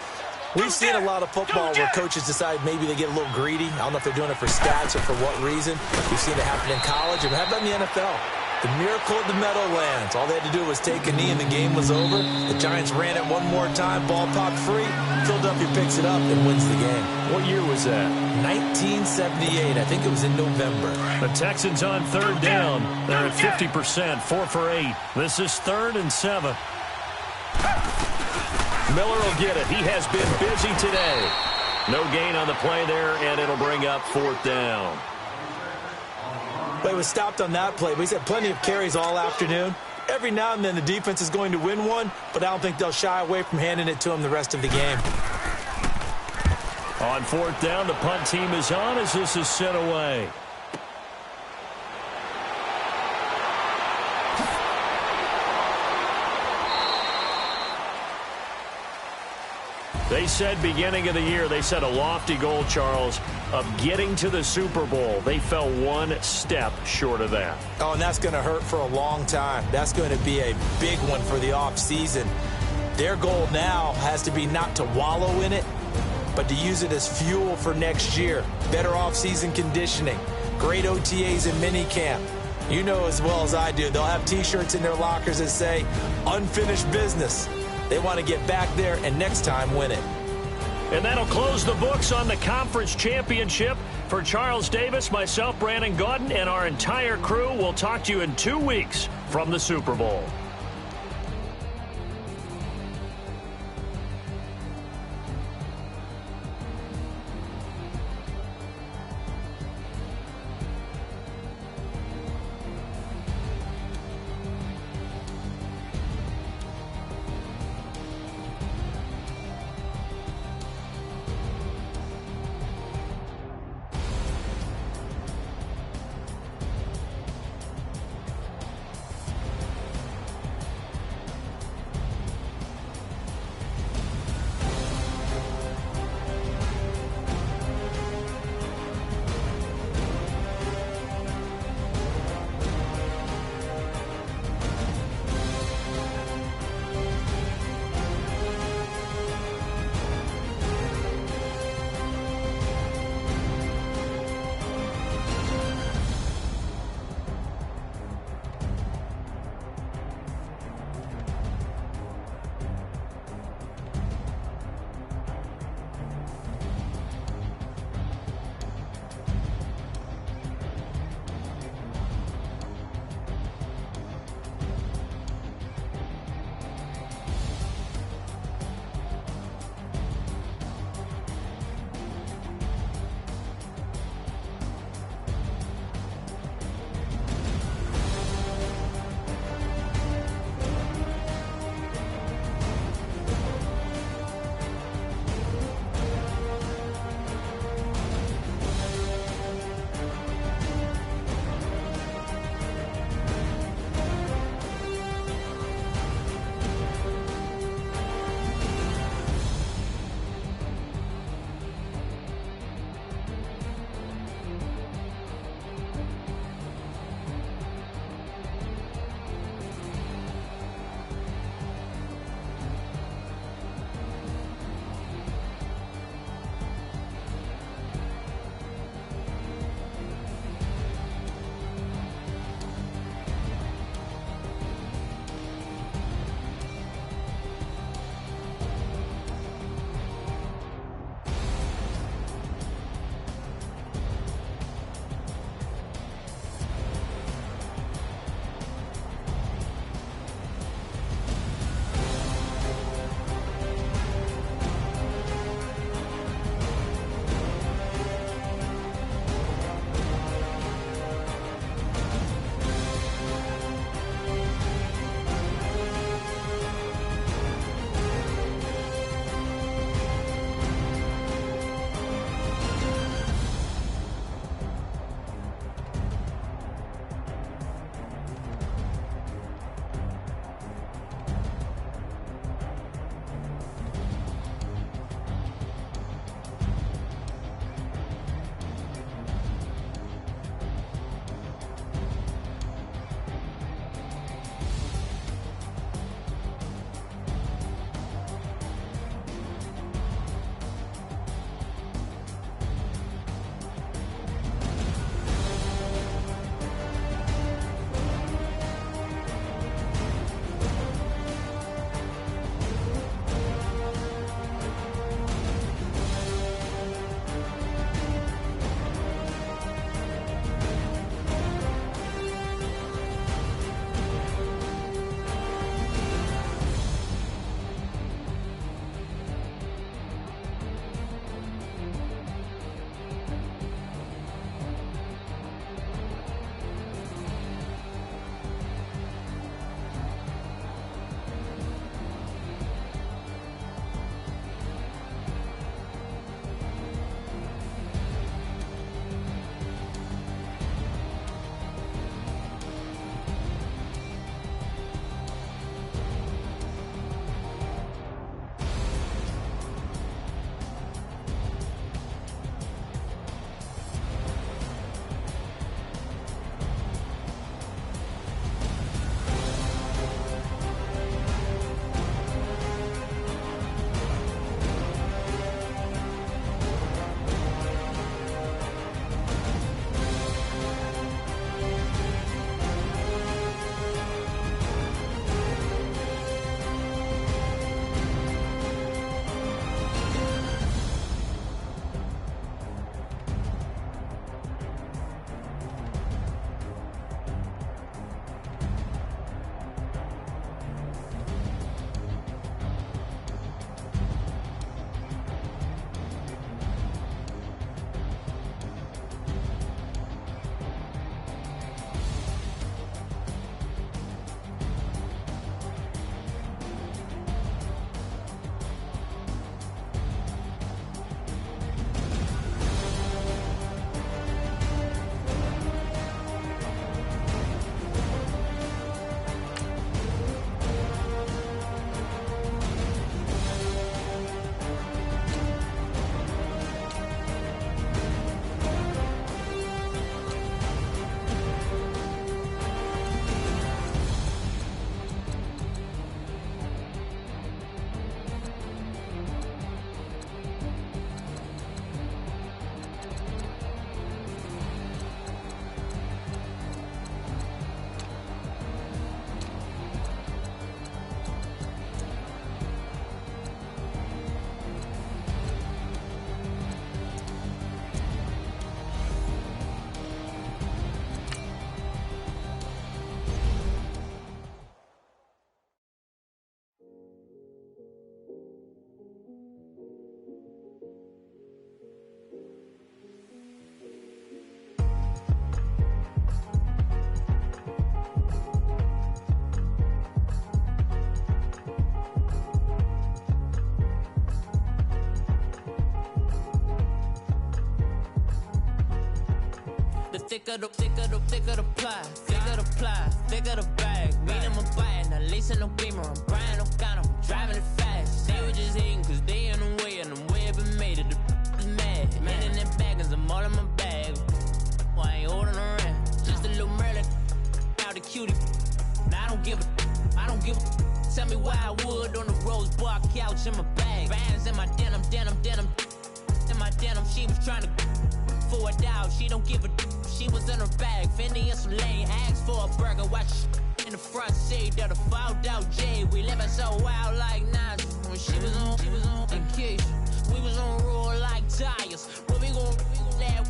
we've seen a lot of football where coaches decide maybe they get a little greedy. I don't know if they're doing it for stats or for what reason. We've seen it happen in college. But how about in the NFL? The miracle of the Meadowlands. All they had to do was take a knee and the game was over. The Giants ran it one more time. Ball popped free. Philadelphia picks it up and wins the game. What year was that? 1978. I think it was in November. The Texans on third down. They're at 50%, 4 for 8. This is 3rd and 7. Miller will get it. He has been busy today. No gain on the play there, and it'll bring up 4th down. Well, he was stopped on that play, but he's had plenty of carries all afternoon. Every now and then the defense is going to win one, but I don't think they'll shy away from handing it to him the rest of the game. On 4th down, the punt team is on as this is sent away. They said beginning of the year, they set a lofty goal, Charles, of getting to the Super Bowl. They fell one step short of that. Oh, and that's going to hurt for a long time. That's going to be a big one for the offseason. Their goal now has to be not to wallow in it, but to use it as fuel for next year. Better offseason conditioning, great OTAs and minicamp. You know as well as I do, they'll have T-shirts in their lockers that say, unfinished business. They want to get back there and next time win it. And that'll close the books on the conference championship. For Charles Davis, myself, Brandon Gaudin, and our entire crew, we'll talk to you in 2 weeks from the Super Bowl. thicker the pie, thicker the bag. Meet him a bite, now listen no beamer. I'm Brian O'Connor, I'm driving it fast. They were just hating cause they in the way, and the way I've been made it, the is mad. Man in them baggins, I'm all in my bag. Well, I ain't holding around, just a little Merlin, out the cutie. Now I don't give a. Tell me why I would on the rose bar couch in my bag. Bands in my denim. In my denim, she was trying to for it out. She don't give a. She was in her bag. Fendi and some lane hags for a burger. Watch in the front seat of the fouled out J. We living so wild like Nas. When she was on vacation, we was on roll like tires. What we gon' that?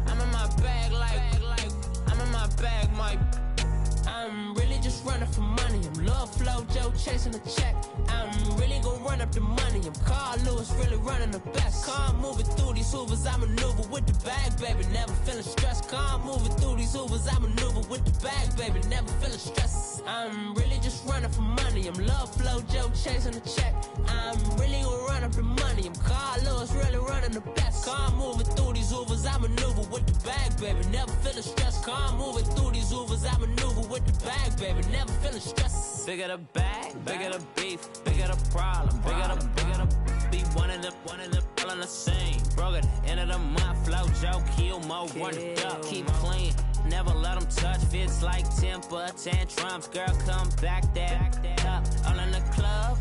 I'm in my bag like I'm in my bag, my. I'm really just running for money. I'm Love Flow Joe chasing a check. I'm really gonna run up the money. I'm Carl Lewis, really running the best. Calm moving through these hoovers, I maneuver with the bag, baby. Never feeling stressed. Calm moving through these hoovers, I maneuver with the bag, baby. Never feeling stressed. I'm really just running for money. I'm Love Flow Joe chasing a check. I'm really gonna run up the money. I'm Carl Lewis, really running the best. Calm moving through these hoovers, I maneuver with the bag, baby. Never feeling stressed. Calm moving through these hoovers, I maneuver with the bag, baby. Never feeling stressed. Bigger the bag, bigger the beef, bigger the problem, bigger the be one of the all in the same. Broke at the end of the month, flow Joe, kill mo, run it up, keep clean. Never let them touch, fits like temper tantrums. Girl, come back that up, all in the club,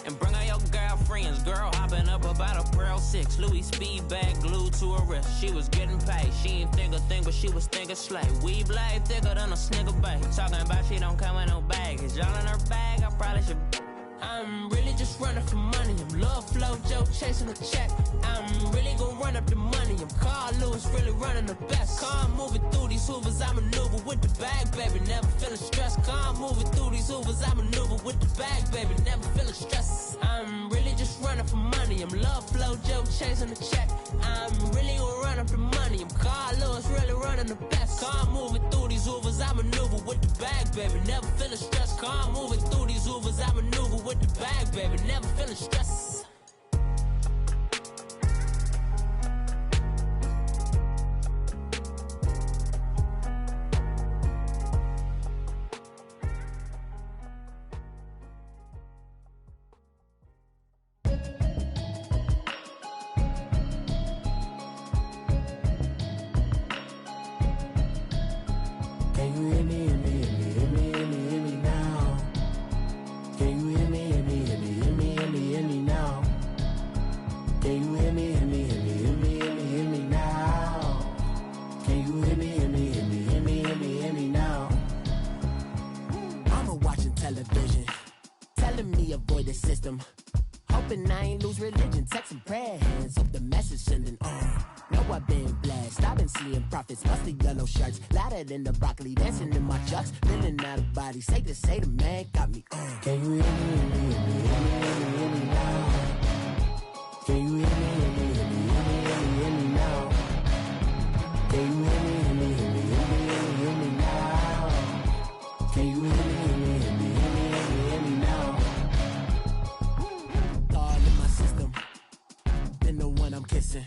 and bring all your girlfriends. Girl hopping up about a Pearl 6 Louis speed bag glued to her wrist. She was getting paid, she ain't think a thing, but she was thinking slay. We blade thicker than a snicker bag. Talking about she don't come with no baggage. Y'all in her bag, I probably should. I'm really just running for money. I'm Love Flow Joe chasing a check. I'm really gonna run up the money. I'm Carl Lewis, really running the best. Calm moving through these hoovers, I maneuver with the bag, baby. Never feeling stressed. Calm moving through these hoovers, I maneuver with the bag, baby. Never feeling stressed. I'm really just running for money. I'm Love Flow Joe chasing a check. I'm really gonna run up the money. I'm Carl Lewis, really running the best. Calm moving through these hoovers, I maneuver with the bag, baby. Never feeling stressed. Calm moving through these hoovers, I maneuver with the bag, baby. Never feeling stressed. Can you hear me, hear me, hear me, hear me, hear me, hear me now? Can you hear me, hear me, hear me, hear me, hear me, hear me now? Can you hear me, hear me, hear me, hear me, hear me, hear me now? Can you hear me, hear me, hear me, hear me, hear me, hear me now? Mama watching television, telling me avoid the system. Hoping I ain't lose religion, texting prayer hands, hope the message sending on. Know I've been blessed, I've been seeing prophets, mostly yellow shirts, louder than the broccoli, dancing in my chucks, feeling out of body, say the man got me on. Can you hear me, hear me, hear me, hear me, hear me, hear me now? Can you hear me, hear me, hear me, hear me, hear me, hear me now? Can you hear me, hear me, hear me, hear me, hear me, hear me now? Can you hear me, hear me, hear me, hear me, hear me, hear me now? Thought in my system, been the one I'm kissing.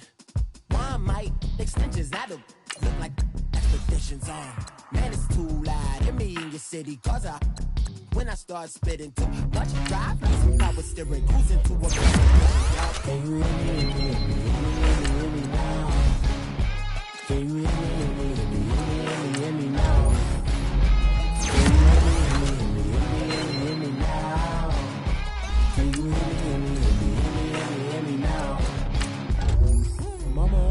One might extensions that'll look like expeditions on. Man, it's too loud. Hear me in your city, cause when I start spitting too much drive, like some power steering, cruising to a can you hear me, hear me, hear me, hear me now? Can you hear me, hear me, hear me, hear me, hear me now? Can you hear me, hear me, hear me, hear me now? Can you hear me, hear me, hear me, hear me now? Mama,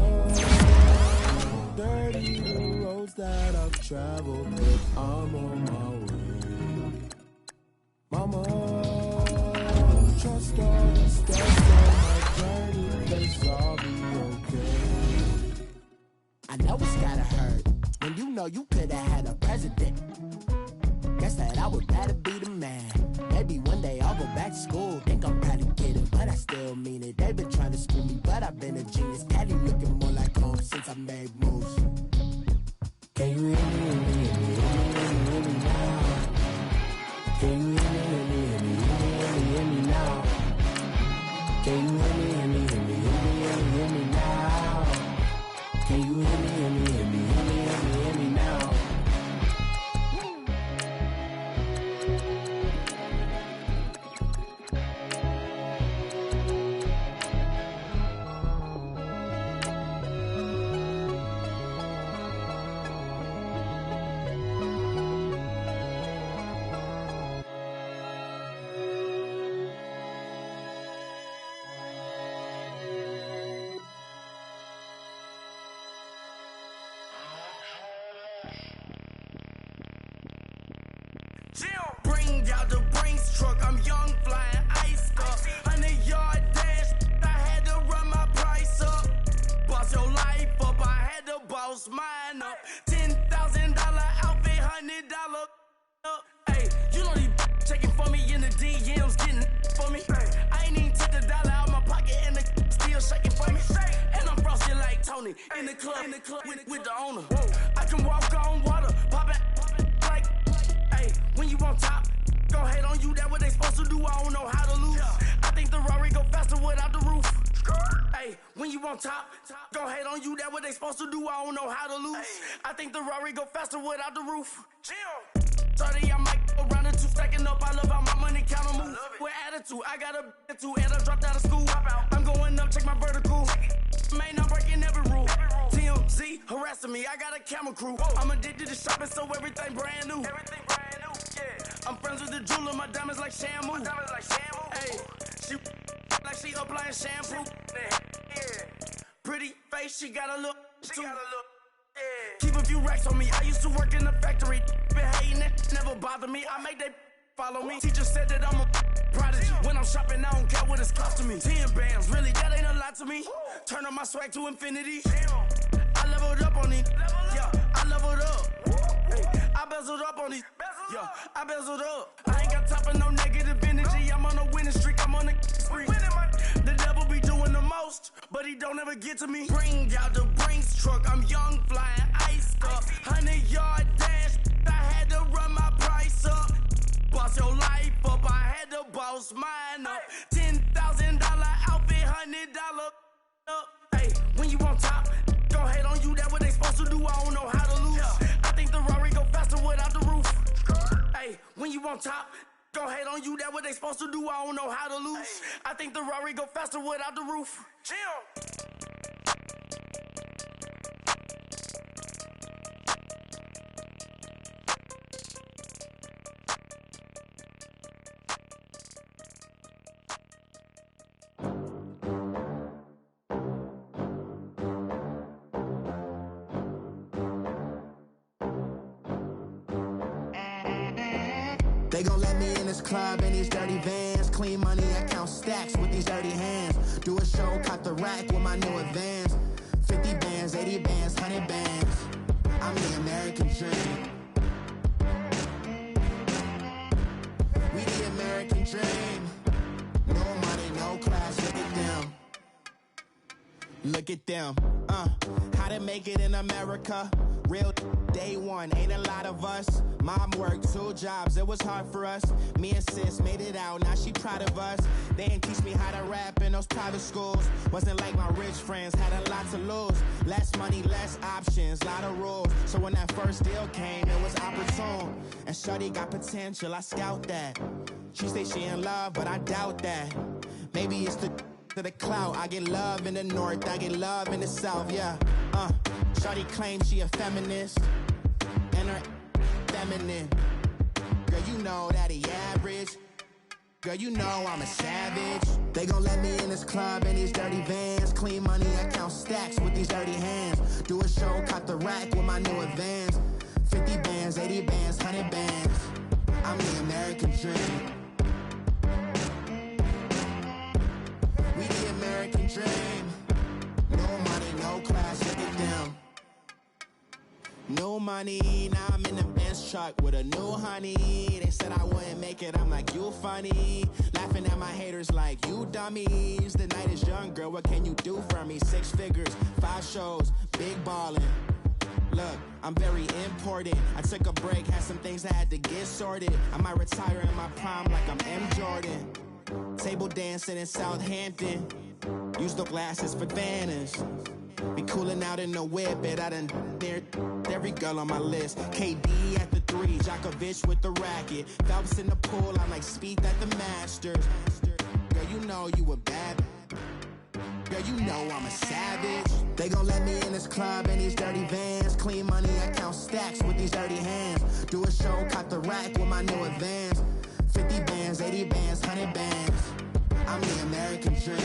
dirty the roads that I've traveled, but I'm on my way. Mama, trust all the steps on my journey, 'cause I'll be okay. I know it's gotta hurt when you know you could've had a president. Guess that I would rather be the man. Maybe one day I'll go back to school. Think I'm proud to get it, but I still mean it. They've been trying to screw me, but I've been a genius. Caddy looking more like home since I made moves. Can you hear me, hear me, hear me, hear me now? Can you hear me, hear me, hear me, hear me, hear me now? Can you hear me, hear me, hear me, hear me, hear me now? Can you hear me, hear me, hear me, hear me, Bring out the Brinks truck. I'm young, flying ice up. 100-yard dash. I had to run my price up. Boss your life up. I had to boss mine up. $10,000 outfit, $100 up. Hey, you know these checking for me in the DMs, getting for me. I ain't even took the dollar out my pocket and the still shaking for me. And I'm frosty like Tony in the club with the owner. I can walk on water, pop it like, hey, when you on top, gon' hate on you, that what they supposed to do, I don't know how to lose. I think the Rari go faster without the roof. Hey, when you on top, gon' hate on you, that what they supposed to do, I don't know how to lose. I think the Rari go faster without the roof. 30, I might go around the two, stacking up. I love how my money counter moves. With attitude, I got a attitude, and I dropped out of school. I'm going up, check my vertical. Man, I'm breaking every rule. TMZ harassing me, I got a camera crew. I'm addicted to shopping, so everything brand new. I'm friends with the jeweler, my diamonds like Shamu. Hey, she like she applying shampoo. Pretty face, she got a look. Keep a few racks on me. I used to work in the factory. Been hating it, never bother me. I make they follow me. Teacher said that I'm a prodigy. When I'm shopping, I don't care what it's costing me. 10 bands, really, that ain't a lot to me. Turn on my swag to infinity. I leveled up on these. Yeah, I leveled up. Hey, I bezeled up on these. Yeah, I bezeled up. I ain't got time for no negative energy. I'm on a winning streak. I'm on a spree. The devil be doing the most, but he don't ever get to me. Bring out the Brinks truck. I'm young, flying ice up. 100-yard dash. I had to run my price up. Boss your life up. I had to boss mine up. $10,000 outfit, $100 up. Hey, when you on top, gon' hate on you. That what they supposed to do. I don't know how to lose. I think the Rari go faster without the roof. Hey, when you on top, gon' hate on you. That what they supposed to do. I don't know how to lose. I think the Rari go faster without the roof. Chill. They gon' let me in this club in these dirty vans. Clean money, I count stacks with these dirty hands. Do a show, caught the rack with my new advance. 50 bands, 80 bands, 100 bands. I'm the American dream. We the American dream. No money, no class, look at them. Look at them, how to make it in America. Real day one, ain't a lot of us. Mom worked 2 jobs, it was hard for us. Me and sis made it out, now she proud of us. They didn't teach me how to rap in those private schools. Wasn't like my rich friends, had a lot to lose. Less money, less options, lot of rules. So when that first deal came, it was opportune. And shorty got potential, I scout that. She say she in love, but I doubt that. Maybe it's to the clout. I get love in the north, I get love in the south, yeah. Shorty claims she a feminist, and her feminine. Girl, you know that he average. Girl, you know I'm a savage. They gon' let me in this club in these dirty vans. Clean money, I count stacks with these dirty hands. Do a show, caught the rack with my new advance. 50 bands, 80 bands, 100 bands. I'm the American dream. We the American dream. No money, no class, look at them. No money, now I'm in the Benz truck with a new honey. They said I wouldn't make it, I'm like, you funny. Laughing at my haters like, you dummies. The night is young, girl, what can you do for me? 6 figures, 5 shows, big ballin'. Look, I'm very important. I took a break, had some things I had to get sorted. I might retire in my prime like I'm M. Jordan. Table dancing in Southampton. Use the glasses for Vannas. Be cooling out in the whip, and I done near every girl on my list. KD at the 3, Djokovic with the racket. Phelps in the pool, I'm like Speed at the Masters. Girl, you know you a bad. Girl, you know I'm a savage. They gon' let me in this club in these dirty vans. Clean money, I count stacks with these dirty hands. Do a show, caught the rack with my new advance. 50 bands, 80 bands, 100 bands. I'm the American dream.